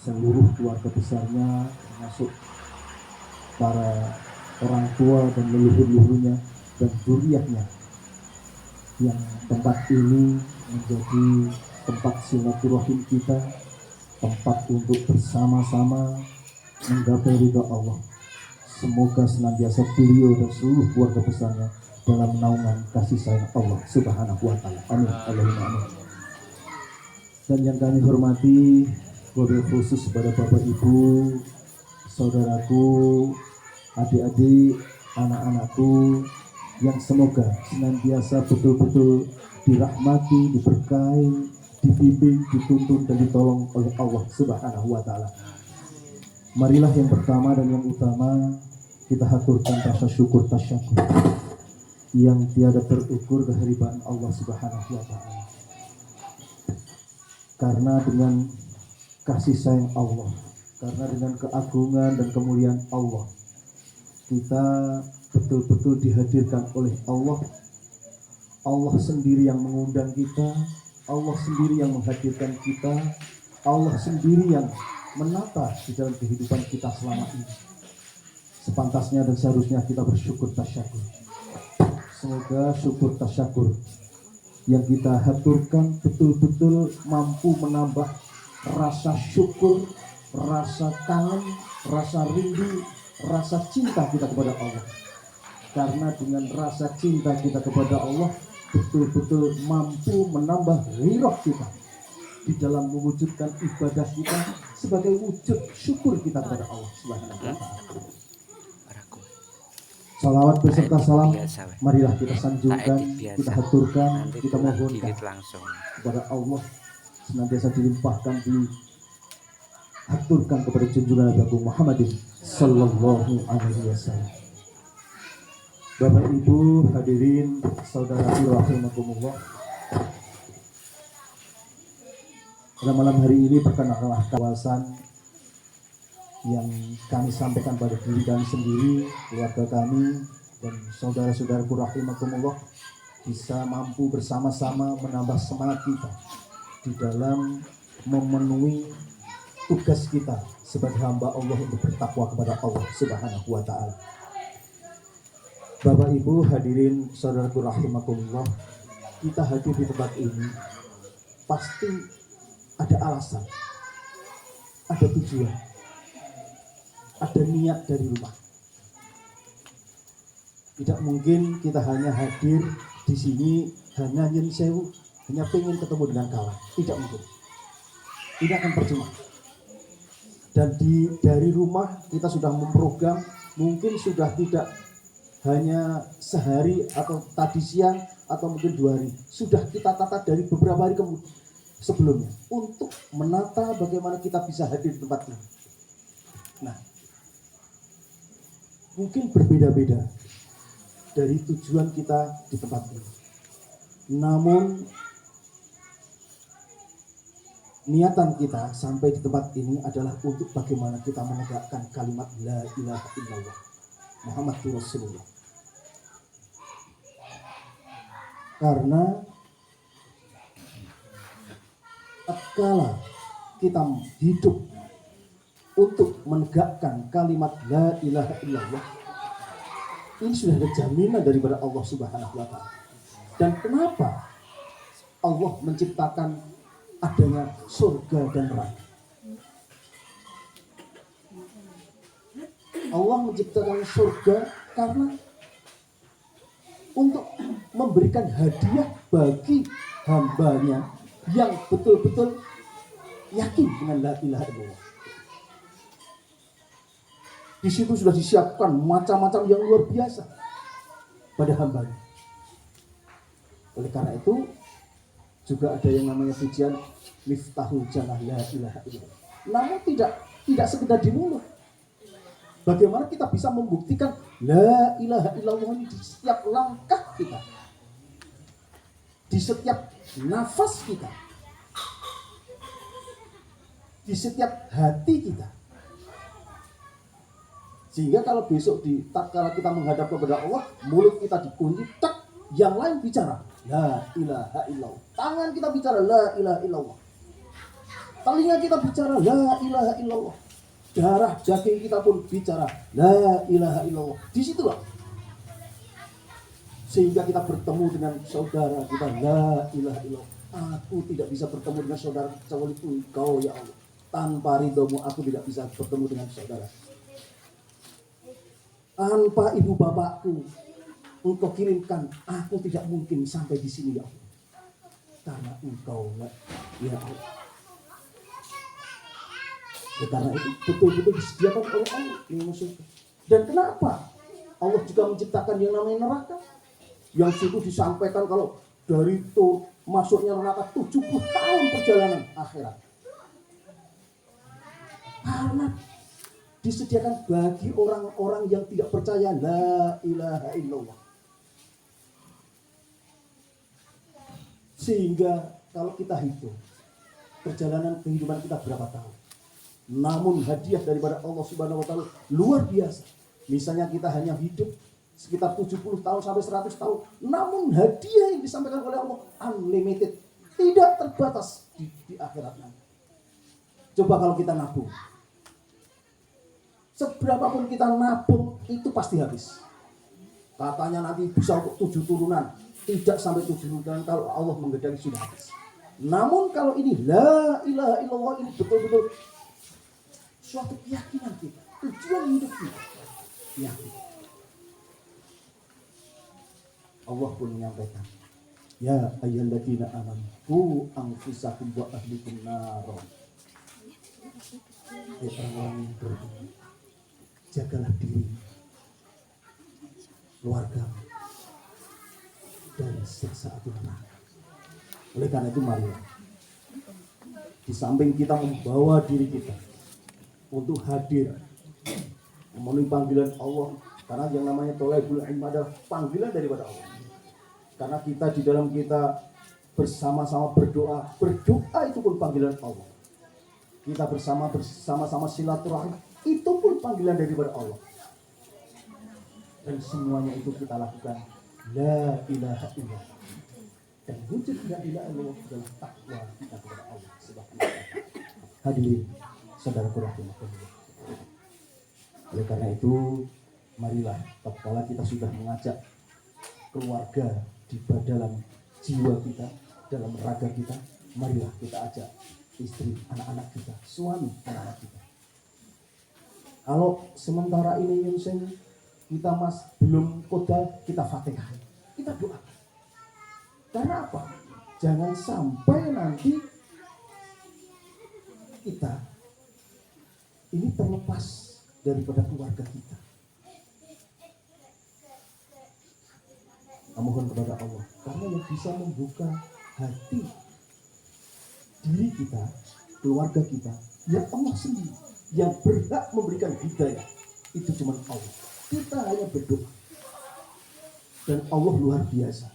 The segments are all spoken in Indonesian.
seluruh keluarga besarnya, termasuk para orang tua dan leluhur-leluhurnya dan zuriatnya, yang tempat ini menjadi tempat silaturahim kita, tempat untuk bersama-sama menggapai ridha Allah. Semoga senantiasa beliau dan seluruh keluarga besarnya dalam naungan kasih sayang Allah Subhanahu wa taala. Amin. Allahumma amin. Dan yang kami hormati, wabil khusus pada Bapak Ibu, saudaraku, adik-adik, anak-anakku, yang semoga senantiasa betul-betul dirahmati, diberkahi, dibimbing, dituntun dan ditolong oleh Allah Subhanahu wa taala. Marilah yang pertama dan yang utama kita haturkan rasa syukur tasyakur yang tiada terukur kehadiran Allah Subhanahu wa taala. Karena dengan kasih sayang Allah, karena dengan keagungan dan kemuliaan Allah, kita betul-betul dihadirkan oleh Allah. Allah sendiri yang mengundang kita, Allah sendiri yang menghadirkan kita, Allah sendiri yang menata di dalam kehidupan kita selama ini. Sepantasnya dan seharusnya kita bersyukur tasyakur. Semoga syukur tasyakur yang kita haturkan betul-betul mampu menambah rasa syukur, rasa kangen, rasa rindu, rasa cinta kita kepada Allah. Karena dengan rasa cinta kita kepada Allah betul-betul mampu menambah ghirah kita di dalam mewujudkan ibadah kita sebagai wujud syukur kita kepada Allah Subhanahu wa taala. Salawat beserta salam marilah kita sanjungkan, kita haturkan, kita mohonkan kepada Allah senantiasa dilimpahkan, dihaturkan kepada junjungan Nabi Muhammad sallallahu alaihi wasallam. Bapak Ibu hadirin saudara rahimakumullah. Pada malam hari ini perkenalkanlah kawasan yang kami sampaikan pada diri kami sendiri, keluarga kami dan saudara-saudaraku rahimakumullah bisa mampu bersama-sama menambah semangat kita di dalam memenuhi tugas kita sebagai hamba Allah untuk bertakwa kepada Allah Subhanahu wa taala. Bapak Ibu hadirin saudaraku rahimakumullah, kita hadir di tempat ini pasti ada alasan, ada tujuan, ada niat dari rumah. Tidak mungkin kita hanya hadir di sini hanya nyen sewu, hanya pengen ketemu dengan kawan. Tidak mungkin. Ini akan percuma. Dan dari rumah kita sudah memprogram, mungkin sudah tidak hanya sehari atau tadi siang atau mungkin 2 hari, sudah kita tata dari beberapa hari kemudian sebelumnya untuk menata bagaimana kita bisa hadir di tempat ini. Nah, mungkin berbeda-beda dari tujuan kita di tempat ini. Namun niatan kita sampai di tempat ini adalah untuk bagaimana kita menegakkan kalimat la ilaha illallah Muhammadur Rasulullah. Karena tatkala kita hidup untuk menegakkan kalimat la ilaha illallah, ini sudah ada jaminan daripada Allah Subhanahu wa taala. Dan kenapa Allah menciptakan adanya surga dan neraka? Allah menciptakan surga karena untuk memberikan hadiah bagi hambanya yang betul-betul yakin dengan la ilaha illallah. Di situ sudah disiapkan macam-macam yang luar biasa pada hambanya. Oleh karena itu juga ada yang namanya pujian miftahul jannah la ilaha illallah. Namun tidak sekedar di mulut. Bagaimana kita bisa membuktikan la ilaha illallah ini di setiap langkah kita, di setiap nafas kita, di setiap hati kita. Sehingga kalau besok tatkala kita menghadap kepada Allah, mulut kita dikunci, tak, yang lain bicara la ilaha illallah, tangan kita bicara la ilaha illallah. Telinga kita bicara la ilaha illallah. Darah daging kita pun bicara la ilaha illallah. Disitulah sehingga kita bertemu dengan saudara kita la ilaha illallah. Aku tidak bisa bertemu dengan saudara kecuali Engkau ya Allah. Tanpa ridhomu aku tidak bisa bertemu dengan saudara. Tanpa ibu bapakku Engkau kirimkan, aku tidak mungkin sampai di sini ya Allah. Karena Engkau ya Allah. Ya, karena itu betul-betul disediakan oleh Allah. Dan kenapa Allah juga menciptakan yang namanya neraka? Yang itu disampaikan kalau dari itu masuknya neraka 70 tahun perjalanan akhirat. Karena disediakan bagi orang-orang yang tidak percaya la ilaha illallah. Sehingga kalau kita hitung perjalanan kehidupan kita berapa tahun, namun hadiah daripada Allah Subhanahu wa taala luar biasa. Misalnya kita hanya hidup sekitar 70 tahun sampai 100 tahun, namun hadiah yang disampaikan oleh Allah unlimited, tidak terbatas di akhirat nanti. Coba kalau kita nabung, seberapapun kita nabung itu pasti habis. Katanya nanti bisa untuk 7 turunan, tidak sampai 7 turunan kalau Allah menghendaki sudah habis. Namun kalau ini la ilaha illallah ini betul-betul suatu keyakinan kita, tujuan hidup kita. Yakin. Allah pun menyampaikan, ya ayyuhalladzina amanu qu anfusakum wa ahlikum nar. Ya orang-orang yang beriman, jagalah diri, keluarga dari siksa api neraka. Oleh karena itu marilah, di samping kita membawa diri kita untuk hadir memenuhi panggilan Allah, karena yang namanya thalabul ilm adalah panggilan daripada Allah. Karena kita di dalam kita bersama-sama berdoa itu pun panggilan Allah. Kita bersama-sama silaturahim, itu pun panggilan daripada Allah. Dan semuanya itu kita lakukan la ilaha illallah. Dan wujud la ilaha illallah adalah takwa kita kepada Allah Subhanahu wa taala. Hadirin saudaraku rahimakumullah. Oleh karena itu, marilah tatkala kita sudah mengajak keluarga di dalam jiwa kita, dalam raga kita, marilah kita ajak istri, anak-anak kita, suami, anak-anak kita. Kalau sementara ini kita belum qodha, kita Fatihah, kita doa. Karena apa? Jangan sampai nanti kita ini terlepas daripada keluarga kita. Mohon kepada Allah, karena yang bisa membuka hati diri kita, keluarga kita, ya Allah sendiri. Yang berhak memberikan hidayah itu cuma Allah. Kita hanya berdoa, dan Allah luar biasa.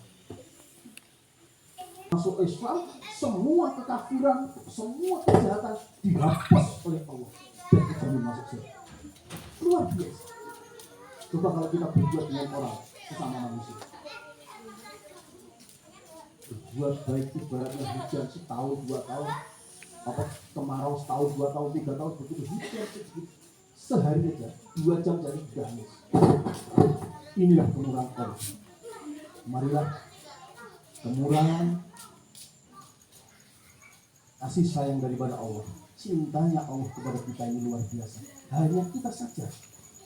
Masuk Islam, semua kekafiran, semua kejahatan dihapus oleh Allah dan dijamin masuk surga. Luar biasa. Coba kalau kita berbuat dengan orang sesama manusia, berbuat baik ibaratnya hujan setahun 2 tahun, apa kemarau setahun 2 tahun 3 tahun, begitu hujan sehari aja 2 jam jadi gamis. Inilah kemurahan Allah. Marilah kemurahan, kasih sayang daripada Allah, cintanya Allah kepada kita ini luar biasa. Hanya kita saja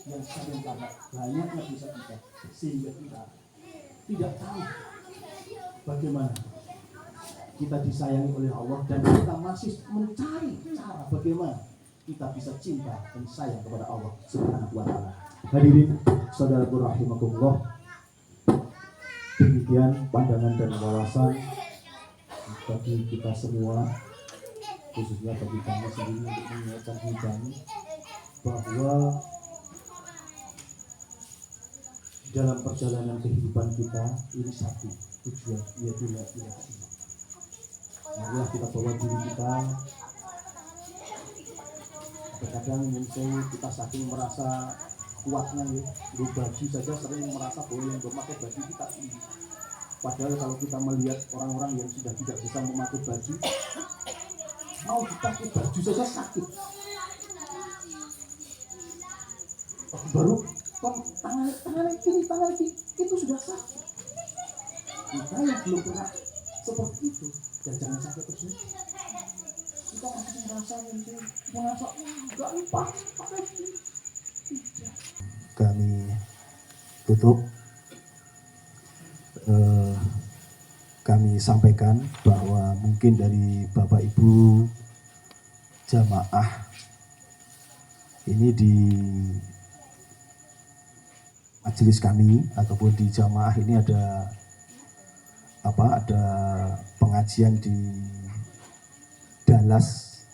yang sayang karena banyaknya dosa kita, sehingga kita tidak tahu bagaimana kita disayangi oleh Allah, dan kita masih mencari cara bagaimana kita bisa cinta dan sayang kepada Allah Subhanahu wa taala. Hadirin saudaraku rahimakumullah, demikian pandangan dan wawasan bagi kita semua, khususnya bagi kami sendiri, untuk mengingatkan kami bahwa dalam perjalanan kehidupan kita ini satu tujuan, yaitu la ilaha illallah. Marilah kita bawa diri kita. Kadang-kadang mungkin kita saking merasa kuatnya ya, baju saja sering merasa bahwa yang memakai baju kita ini. Padahal kalau kita melihat orang-orang yang sudah tidak bisa memakai baju, mau dipakai baju saja sakit. Baru tangan kiri itu sudah sakit. Kita yang belum pernah seperti itu, dan jangan sampai terjadi. Kita masih merasa nggak lupa pakai ini. Kami tutup. Kami sampaikan bahwa mungkin dari Bapak Ibu jamaah ini di majelis kami ataupun di jamaah ini ada pengajian di Dalas,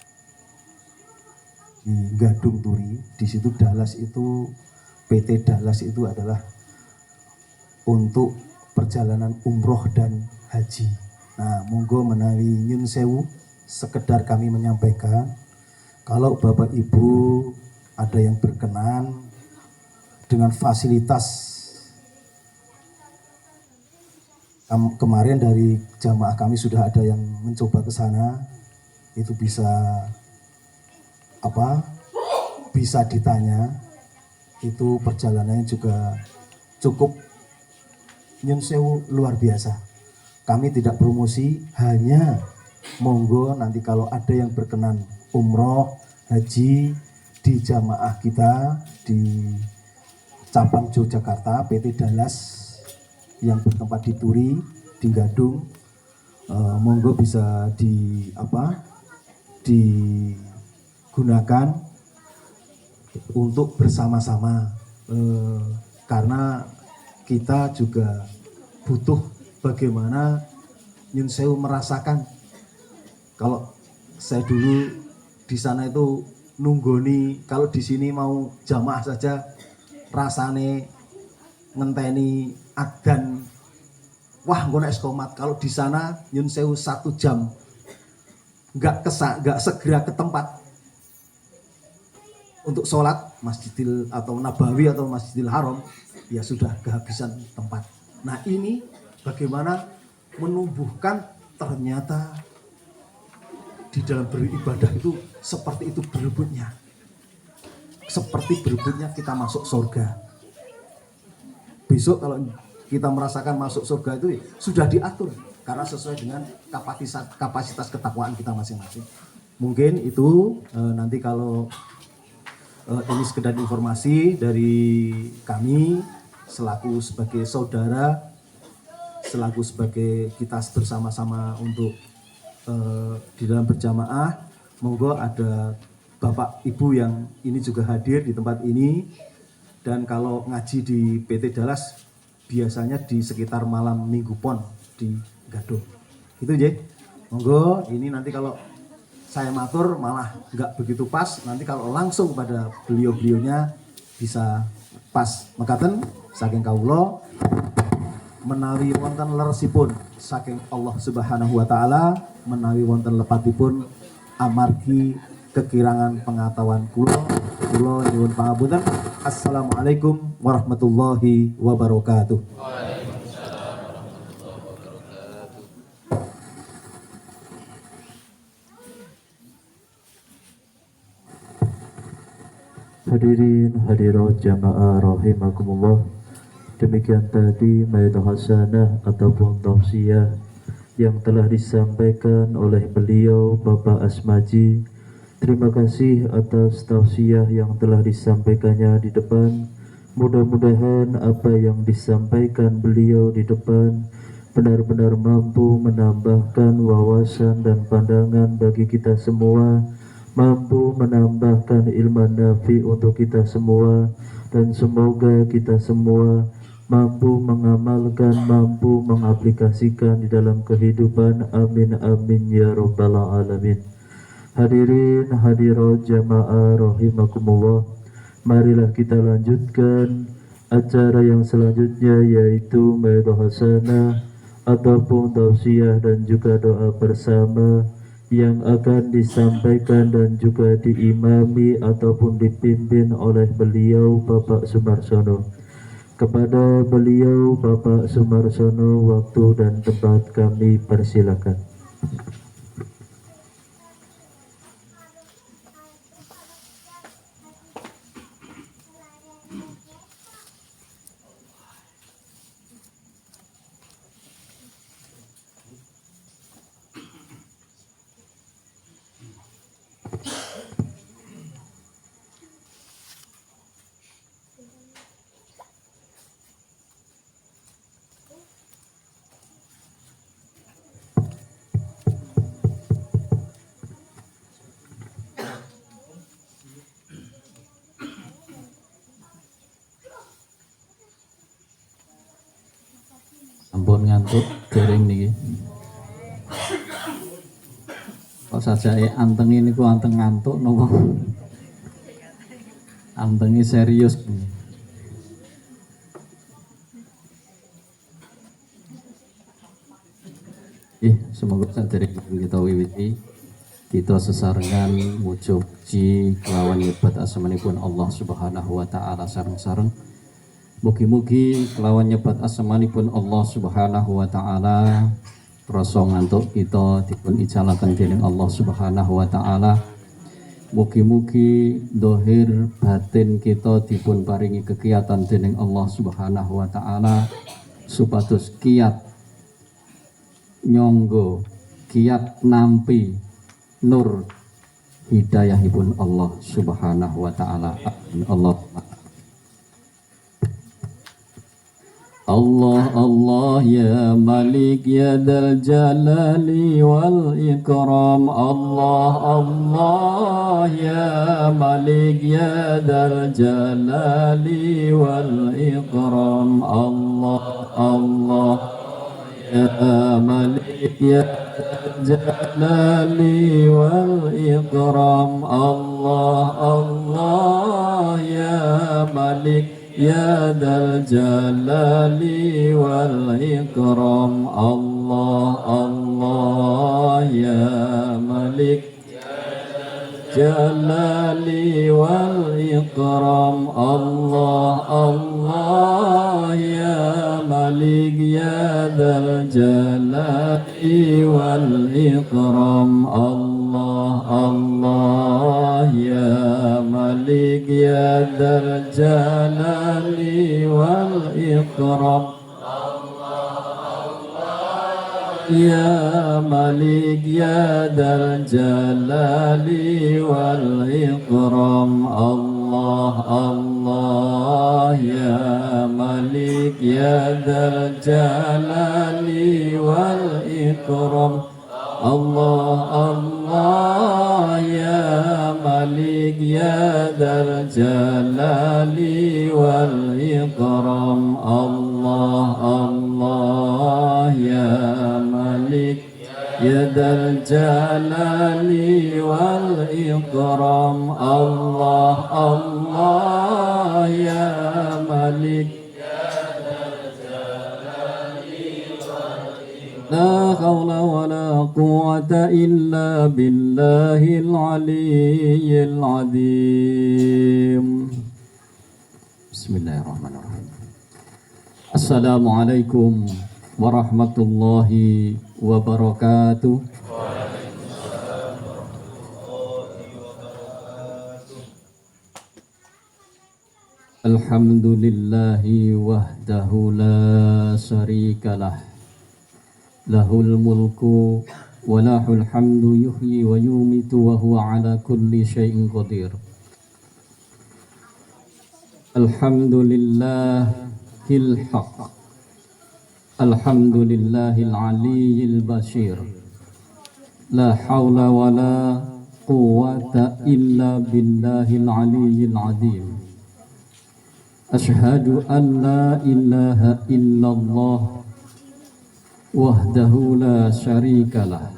di Gadung Turi. Di situ Dalas itu, PT Dalas itu adalah untuk perjalanan umroh dan haji. Nah, monggo menawi nyun sewu, sekedar kami menyampaikan kalau Bapak Ibu ada yang berkenan dengan fasilitas kemarin dari jamaah kami sudah ada yang mencoba ke sana, itu bisa ditanya, itu perjalanannya juga cukup nyun sewu luar biasa. Kami tidak promosi, hanya monggo nanti kalau ada yang berkenan umroh, haji di jamaah kita di cabang Yogyakarta, PT Dalas yang bertempat di Turi, di Gadung, monggo bisa digunakan untuk bersama-sama, karena kita juga butuh bagaimana nyun sewu merasakan. Kalau saya dulu di sana itu nunggoni, kalau di sini mau jamaah saja rasane ngenteni adzan, wah ngono eskomat. Kalau di sana nyun sewu 1 jam nggak segera ke tempat untuk sholat Masjidil atau Nabawi atau Masjidil Haram, ya sudah kehabisan tempat. Nah, ini bagaimana menumbuhkan, ternyata di dalam beribadah itu seperti itu berebutnya. Seperti berebutnya kita masuk surga. Besok kalau kita merasakan masuk surga itu sudah diatur karena sesuai dengan kapasitas ketakwaan kita masing-masing. Mungkin itu nanti kalau ini sekedar informasi dari kami selaku sebagai saudara, selaku sebagai kita bersama-sama untuk di dalam berjamaah. Monggo ada Bapak Ibu yang ini juga hadir di tempat ini, dan kalau ngaji di PT Dalas biasanya di sekitar malam Minggu Pon di Gadung. Itu ya. Monggo ini nanti kalau saya matur malah nggak begitu pas, nanti kalau langsung pada beliau-beliaunya bisa pas. Mekaten saking kawula menawi wonten leresipun saking Allah Subhanahu wa taala, menawi wonten lepatipun amargi kekirangan pengetahuan kula nyuwun pangapunten. Assalamualaikum warahmatullahi wabarakatuh. Hadirin hadirat jamaah rahimakumullah. Demikian tadi maidah hasanah ataupun tausiah yang telah disampaikan oleh beliau Bapak Asmaji. Terima kasih atas tausiah yang telah disampaikannya di depan. Mudah-mudahan apa yang disampaikan beliau di depan benar-benar mampu menambahkan wawasan dan pandangan bagi kita semua, mampu menambahkan ilmu nafi untuk kita semua, dan semoga kita semua mampu mengamalkan, mampu mengaplikasikan di dalam kehidupan. Amin amin ya rabbal alamin. Hadirin hadirat jamaah rahimakumullah, marilah kita lanjutkan acara yang selanjutnya, yaitu maidah hasanah ataupun tausiah dan juga doa bersama yang akan disampaikan dan juga diimami ataupun dipimpin oleh beliau Bapak Sumarsono. Kepada beliau Bapak Sumarsono, waktu dan tempat kami persilakan. Ampun ngantuk dereng niki. Kok sajake anteng niku anteng ngantuk napa? Antengi serius. Semoga sadereng kita wiwiti kita sesarengan muji muji kelawan nyebat asmanipun Allah Subhanahu wa taala sareng-sareng. Mugi-mugi kelawan nyebat asmanipun Allah Subhanahu wa taala rasa ngantuk kita dipun ijalaken dening Allah Subhanahu wa taala. Mugi-mugi dohir batin kita dipun paringi kegiatan dening Allah Subhanahu wa taala supados kiat nyonggo, kiat nampi nur hidayahipun Allah Subhanahu wa taala. Allah Allah ya Malik ya Dzal Jalali wal Ikram. Allah Allah ya Malik ya Dzal Jalali wal Ikram. Allah Allah ya Malik ya Jalali wal Ikram. Allah Allah ya Malik ya Dzal Jalali wal Ikram. Allah Allah ya Malik Jalali wal Ikram. Allah Allah ya Malik ya Dzal Jalali wal Ikram. Allah Allah ya Malik ya Dzal Jalali wal Ikram. Ya Malik ya Dzal Jalali wal Ikram. Allah Allah ya Malik ya Dzal Jalali wal Ikram. Allah Allah ya Malik ya Dzal Jalali wal Ikram. Allah Allah ya Malik ya Dzal Jalali wal Ikram. Allah Allah ya Malik la hawla wa la quwwata illa billahil aliyyil azim. Bismillahirrahmanirrahim. Assalamualaikum warahmatullahi wabarakatuh. Alhamdulillahi wahdahu la syarikalah. Lahul mulku wa lahul hamdu yuhyi wa yumitu wa huwa ala kulli syai'in qadir. Alhamdulillahil haqq. Alhamdulillahil aliyyil bashir. La hawla wa la quwwata illa billahil aliyyil azim. Ashhadu an la ilaha illallah wahdahu la syarikalah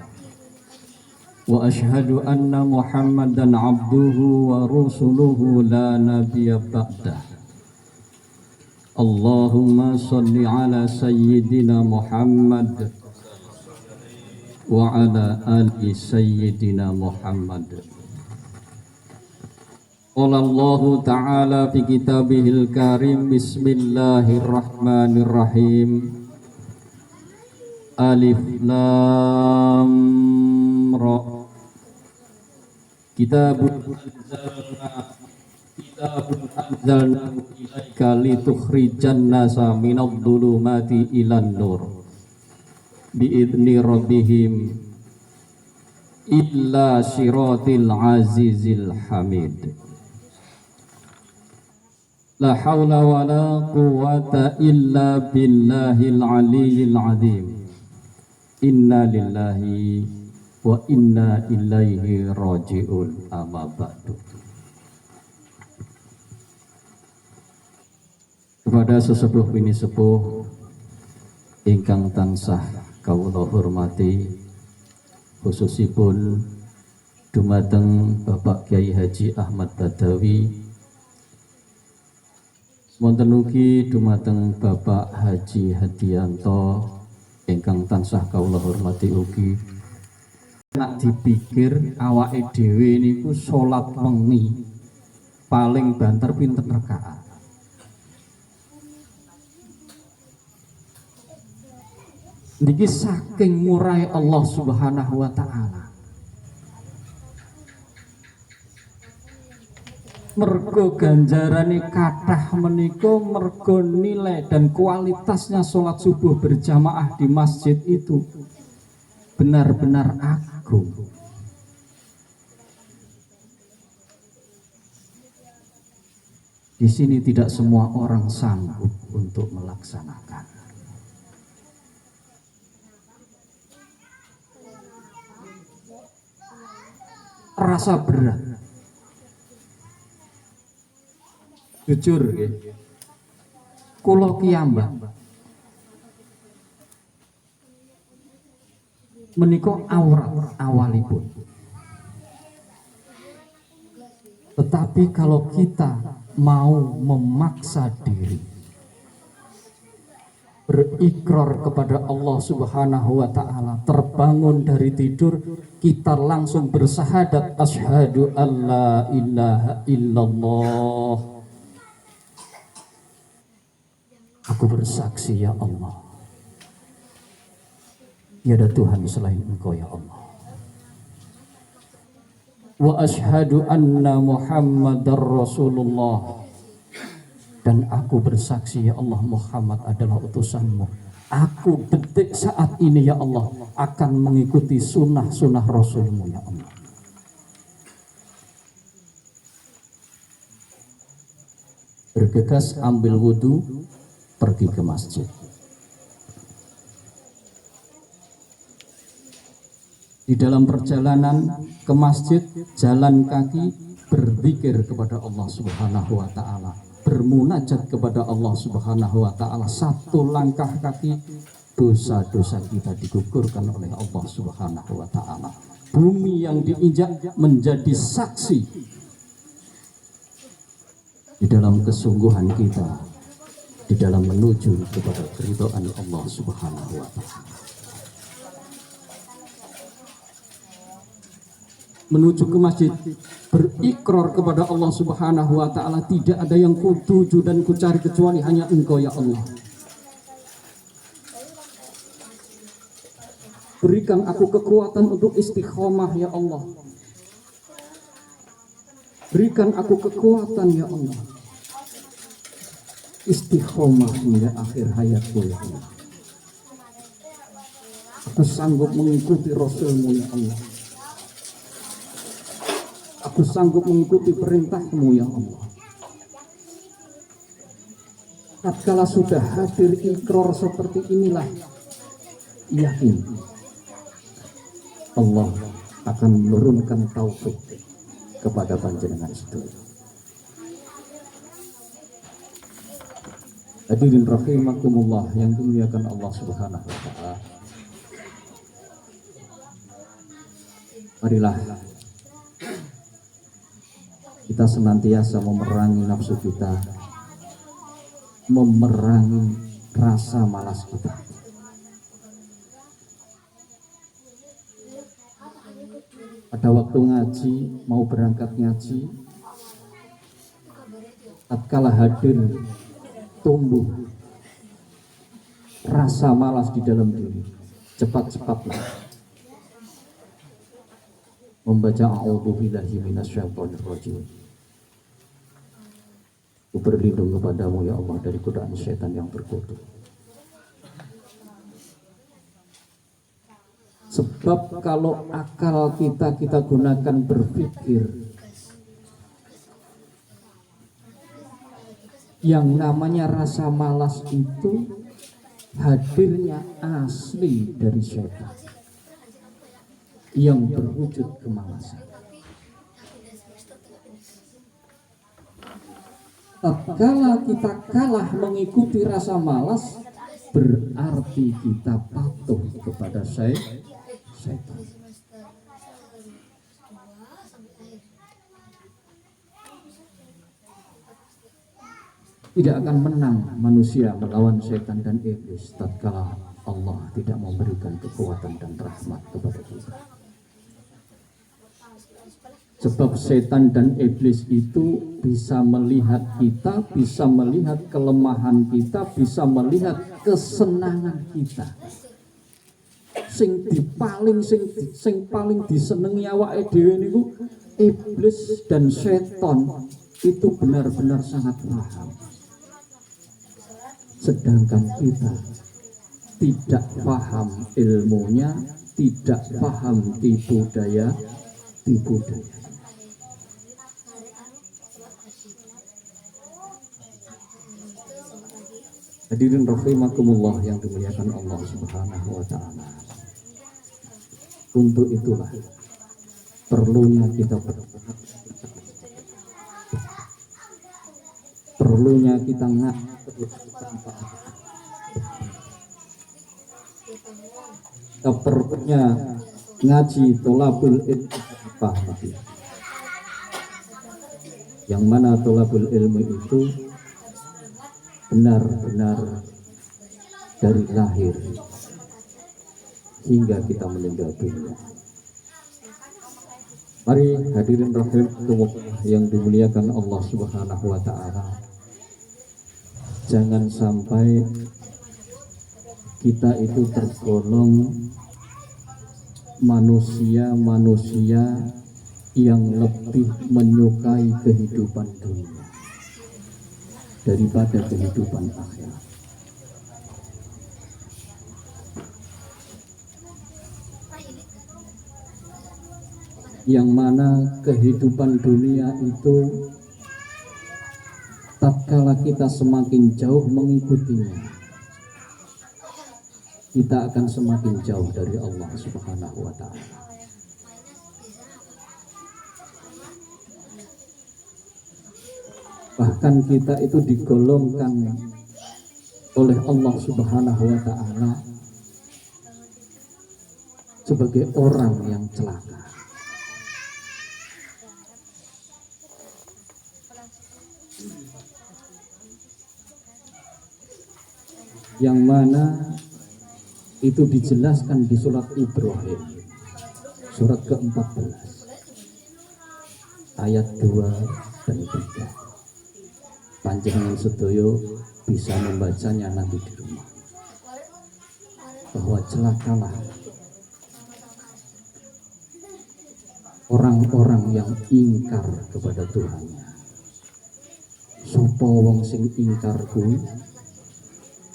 wa ashhadu anna Muhammadan abduhu wa rasuluhu la nabiyya ba'dah. Allahumma salli ala sayyidina Muhammad wa ala ali sayyidina Muhammad. Qala Allah ta'ala fi kitabihil karim. Bismillahirrahmanirrahim. Alif Lam Ra. Kitabun anzalnahu ilaika litukhrijan nasa minadh dhulumati ilan nur biidzni rabbihim illa siratil azizil hamid. La hawla wa la quwwata illa billahil aliyyil azim. Inna lillahi wa inna ilaihi raji'un. Amma ba'du. Kepada sesepuh bini sepuh ingkang tansah kawula hormati, khususipun dumateng Bapak Kyai Haji Ahmad Badawi, wonten ugi dumateng Bapak Haji Hadianto ingkang tansah kawula hormati ugi. Nak dipikir awake dhewe niku salat wengi paling banter pinten rakaat. Niki saking murai Allah Subhanahu wa taala. Mergo ganjarane kathah menika, mergo nilai dan kualitasnya sholat subuh berjamaah di masjid itu benar-benar agung. Di sini tidak semua orang sanggup untuk melaksanakan. Rasa berat, jujur ya, kula kiyambak menika aurat awalipun. Tetapi kalau kita mau memaksa diri berikrar kepada Allah Subhanahu wa taala, terbangun dari tidur kita langsung bersyahadat asyhadu alla ilaha illallah, aku bersaksi ya Allah, tiada Tuhan selain Engkau ya Allah, wa asyhadu anna Muhammadar Rasulullah, dan aku bersaksi ya Allah Muhammad adalah utusanmu. Aku detik saat ini ya Allah akan mengikuti sunnah-sunnah Rasulmu ya Allah. Bergegas ambil wudhu, pergi ke masjid. Di dalam perjalanan ke masjid, jalan kaki berzikir kepada Allah Subhanahu wa taala, bermunajat kepada Allah Subhanahu wa taala. Satu langkah kaki dosa-dosa kita digugurkan oleh Allah Subhanahu wa taala. Bumi yang diinjak menjadi saksi di dalam kesungguhan kita di dalam menuju kepada keridhaan Allah Subhanahu wa taala. Menuju ke masjid, berikrar kepada Allah Subhanahu wa taala, tidak ada yang kutuju dan kucari kecuali hanya Engkau ya Allah. Berikan aku kekuatan untuk istiqomah ya Allah. Berikan aku kekuatan ya Allah, istiqomah hingga akhir hayatku ya Allah. Aku sanggup mengikuti Rasulmu ya Allah. Aku sanggup mengikuti perintahmu ya Allah. Tatkala sudah hadir ikrar seperti inilah, yakin Allah akan menurunkan taufik kepada panjenengan sedaya. Hadirin rahimakumullah yang dimuliakan Allah Subhanahu wa taala. Marilah kita senantiasa memerangi nafsu kita, memerangi rasa malas kita. Pada waktu ngaji, mau berangkat ngaji, tatkala hadir tumbuh rasa malas di dalam diri, cepat-cepatlah membaca a'udzubillahi minasyaitonir rajim. Aku berlindung kepadamu ya Allah dari godaan setan yang berkutu. Sebab kalau akal kita gunakan berpikir, yang namanya rasa malas itu hadirnya asli dari setan yang berwujud kemalasan. Tatkala kita kalah mengikuti rasa malas, berarti kita patuh kepada setan. Tidak akan menang manusia melawan setan dan iblis tatkala Allah tidak memberikan kekuatan dan rahmat kepada kita. Sebab setan dan iblis itu bisa melihat kita, bisa melihat kelemahan kita, bisa melihat kesenangan kita. Sing paling disenengi awake dhewe niku iblis dan setan itu benar-benar sangat paham. Sedangkan kita tidak paham ilmunya, tidak paham tipu daya. Hadirin rahimakumullah yang dimuliakan Allah Subhanahu wa taala. Untuk itulah perlunya kita berdoa. Perlunya kita perlunya ngaji tolabul ilmi, yang mana tolabul ilmi itu benar-benar dari lahir hingga kita meninggal dunia. Mari hadirin rahimakumullah yang dimuliakan Allah Subhanahu wa taala, jangan sampai kita itu tergolong manusia-manusia yang lebih menyukai kehidupan dunia daripada kehidupan akhirat. Yang mana kehidupan dunia itu tatkala kita semakin jauh mengikutinya, kita akan semakin jauh dari Allah Subhanahu wa taala. Bahkan kita itu digolongkan oleh Allah Subhanahu wa taala sebagai orang yang celaka. Yang mana itu dijelaskan di surat Ibrahim, surat ke-14 ayat 2 dan 3. Panjenengan sedoyo bisa membacanya nanti di rumah, bahwa celakalah orang-orang yang ingkar kepada Tuhannya. Sopo wong sing ingkar kuwi,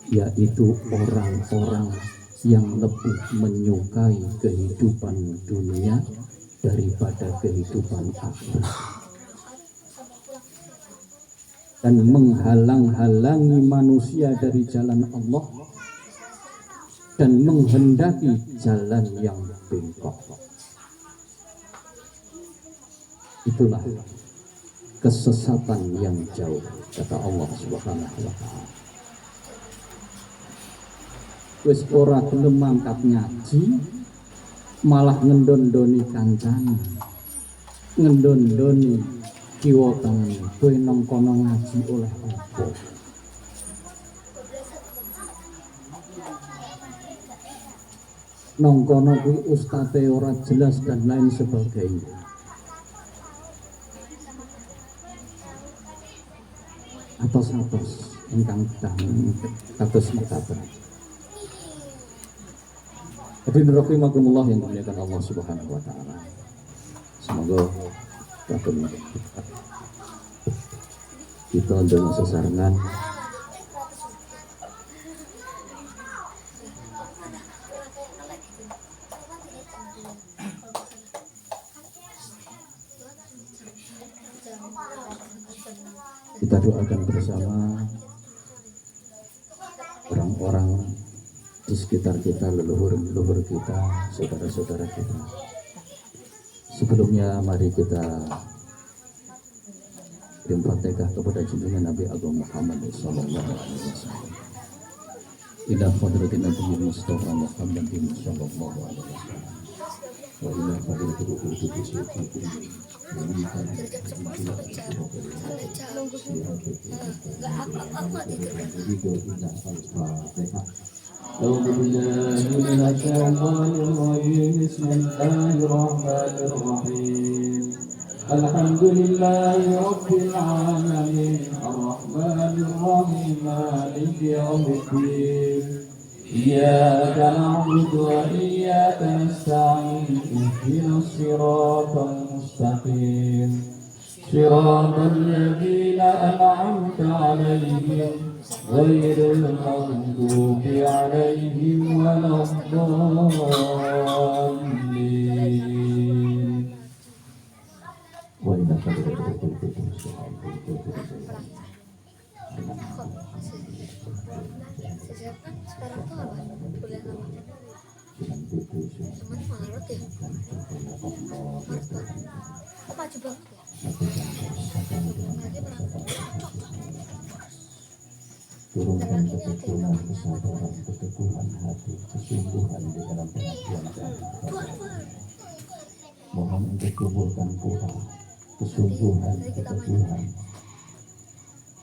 yaitu orang-orang yang lebih menyukai kehidupan dunia daripada kehidupan akhirat, dan menghalang-halangi manusia dari jalan Allah dan menghendaki jalan yang bengkok. Itulah kesesatan yang jauh, kata Allah Subhanahu wa taala. Wis ora gelem mangkat ngaji, malah ngendondoni kancane, ngendondoni kiwa tengen, kowe nang kono ngaji oleh apa? Nang kono kuwi ustate ora jelas dan lain sebagainya. Atos-atos ingkang kados mekaten. Hadirin rahimakumullah yang dimuliakan Allah Subhanahu wa taala. Semoga kita dengan sesarengan kita doakan bersama orang-orang di sekitar kita, leluhur kita, saudara-saudara kita. Sebelumnya mari kita kirim Fatihah kepada junjungan Nabi Agung Muhammad sallallahu alaihi wasallam. ila hadratin Nabi Mustafa Muhammadin sallallahu alaihi wasallam wa ila hadratil qudus أعوذ بالله من الشيطان الرجيم بسم الله الرحمن الرحيم الحمد لله رب العالمين الرحمن الرحيم مالك يوم الدين إياك نعبد وإياك نستعين اهدنا الصراط المستقيم صراط الذين أنعمت عليهم غير المغضوب عليهم ولا الضالين وإنك Sekarang tuh apa? Kuliah apa? Cuman Maret ya? Maret tuh. Kok maju banget ya? Berarti berangkat cocok. turunkan keteguhan, kesabaran, keteguhan hati, kesungguhan di dalam pengakuan kami. Mohon untuk kuburkan pula kesungguhan, keteguhan,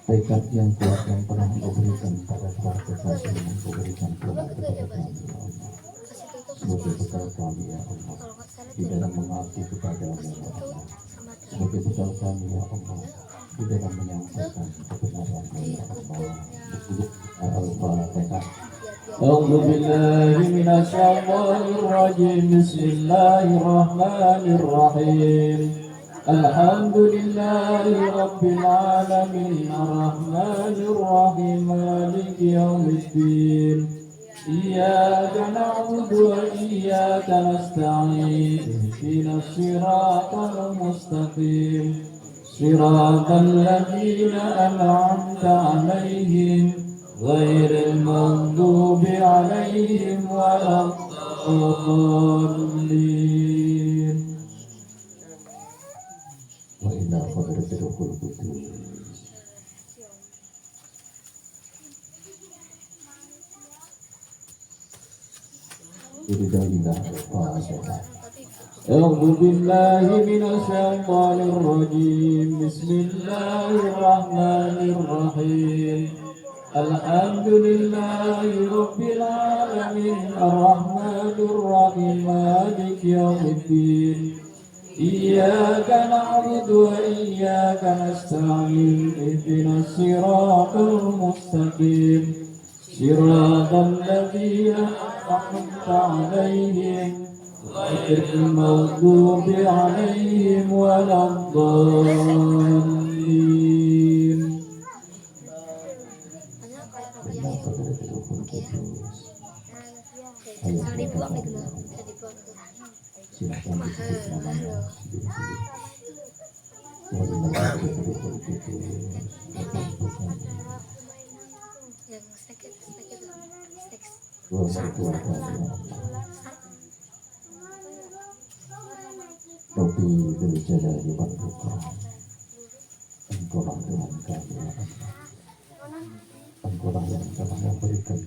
tekad yang kuat yang pernah Engkau berikan pada para kekasih yang Engkau berikan pula kepada kami, ya Allah. Sebagai bekal kami, ya Allah, di dalam mengabdi kepadamu, ya Allah. Sebagai bekal kami, ya Allah, di dalam menyampaikan kebenaran-Mu, ya Allah. Al-Fatihah. A'udzu billahi minasyaitonir rajim. Bismillahirrahmanirrahim. Alhamdulillahi rabbil alamin arrahmanir rahim maliki yaumiddin. Iyyaka na'budu wa iyyaka nasta'in ihdinas siratal mustaqim siratal ladzina an'amta 'alaihim ghairil maghdubi 'alaihim waladdallin. Wa ila hadratil qudus. أعوذ بالله من الشيطان الرجيم بسم الله الرحمن الرحيم الحمد لله رب العالمين الرحمن الرحيم مالك يوم الدين إياك نعبد وإياك نستعين اهدنا الصراط المستقيم صراط الذين أنعمت عليهم غير المغضوب عليهم ولا الضالين. Rabbi bil jalali wal ikram. Engkau lah Tuhan kami, ya Allah. Engkau lah yang telah memberikan